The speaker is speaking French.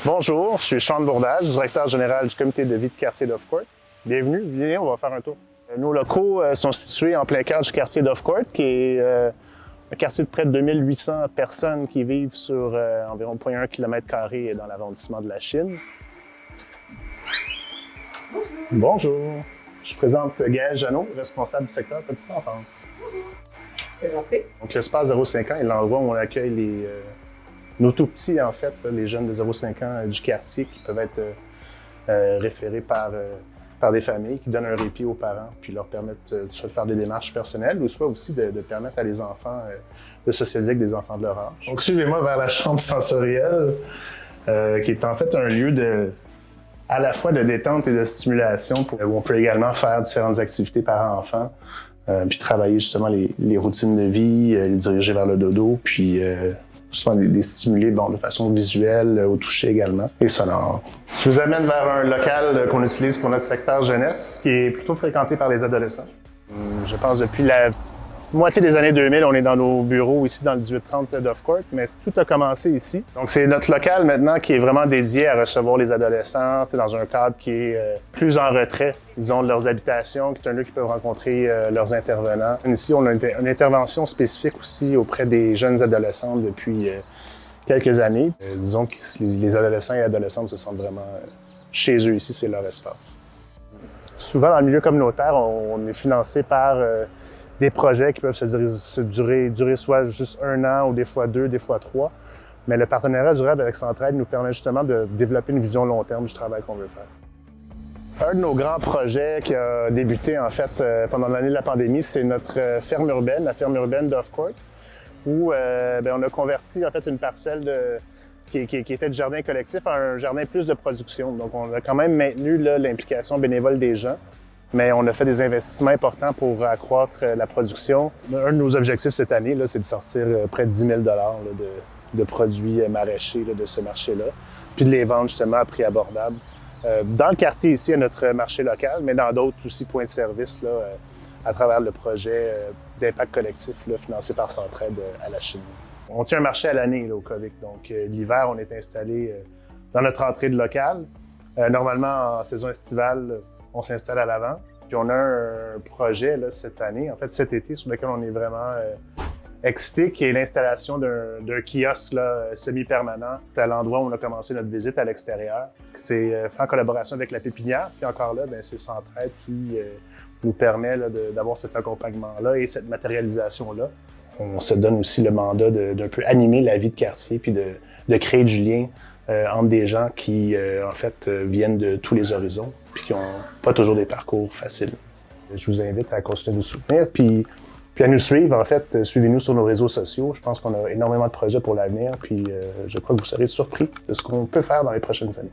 Bonjour, je suis Sean Bourdage, directeur général du comité de vie de quartier d'Offcourt. Bienvenue, venez, on va faire un tour. Nos locaux sont situés en plein cœur du quartier d'Offcourt, qui est un quartier de près de 2800 personnes qui vivent sur environ 0,1 km² dans l'arrondissement de la Chine. Bonjour, je présente Gaël Jeannot, responsable du secteur Petite Enfance. Donc l'espace 0-5 ans est l'endroit où on accueille nos tout-petits, en fait, là, les jeunes de 0-5 ans du quartier qui peuvent être référés par des familles qui donnent un répit aux parents puis leur permettent soit de faire des démarches personnelles ou soit aussi de permettre à les enfants de socialiser avec des enfants de leur âge. Donc suivez-moi vers la chambre sensorielle qui est en fait un lieu à la fois de détente et de stimulation où on peut également faire différentes activités parents-enfants puis travailler justement les routines de vie, les diriger vers le dodo puis justement les stimuler de façon visuelle, au toucher également, et sonore. Je vous amène vers un local qu'on utilise pour notre secteur jeunesse, qui est plutôt fréquenté par les adolescents. Je pense depuis la moitié des années 2000, on est dans nos bureaux ici dans le 1830 d'Offcourt, mais tout a commencé ici. Donc c'est notre local maintenant qui est vraiment dédié à recevoir les adolescents. C'est dans un cadre qui est plus en retrait, disons, de leurs habitations, qui est un lieu qui peuvent rencontrer leurs intervenants. Ici, on a une intervention spécifique aussi auprès des jeunes adolescents depuis quelques années. Disons que les adolescents et adolescentes se sentent vraiment chez eux ici, c'est leur espace. Souvent, dans le milieu communautaire, on est financé par des projets qui peuvent durer soit juste 1 an ou des fois 2, des fois 3. Mais le partenariat durable avec Centraide nous permet justement de développer une vision long terme du travail qu'on veut faire. Un de nos grands projets qui a débuté en fait pendant l'année de la pandémie, c'est notre ferme urbaine, la ferme urbaine d'Offcourt, où on a converti en fait une parcelle qui était du jardin collectif à un jardin plus de production. Donc on a quand même maintenu l'implication bénévole des gens. Mais on a fait des investissements importants pour accroître la production. Un de nos objectifs cette année, c'est de sortir près de 10 000 de produits maraîchers de ce marché-là, puis de les vendre justement à prix abordable. Dans le quartier ici, à notre marché local, mais dans d'autres aussi points de service à travers le projet d'impact collectif financé par Centraide à la Chine. On tient un marché à l'année au Québec. Donc l'hiver, on est installé dans notre entrée de local. Normalement, en saison estivale, on s'installe à l'avant. Puis on a un projet cette année, en fait cet été, sur lequel on est vraiment excité, qui est l'installation d'un kiosque semi-permanent à l'endroit où on a commencé notre visite à l'extérieur. C'est fait en collaboration avec la pépinière. Puis encore là, c'est Centraide qui nous permet d'avoir cet accompagnement-là et cette matérialisation-là. On se donne aussi le mandat d'un peu animer la vie de quartier puis de créer du lien entre des gens qui, en fait, viennent de tous les horizons puis qui n'ont pas toujours des parcours faciles. Je vous invite à continuer de nous soutenir puis à nous suivre. En fait, suivez-nous sur nos réseaux sociaux. Je pense qu'on a énormément de projets pour l'avenir puis je crois que vous serez surpris de ce qu'on peut faire dans les prochaines années.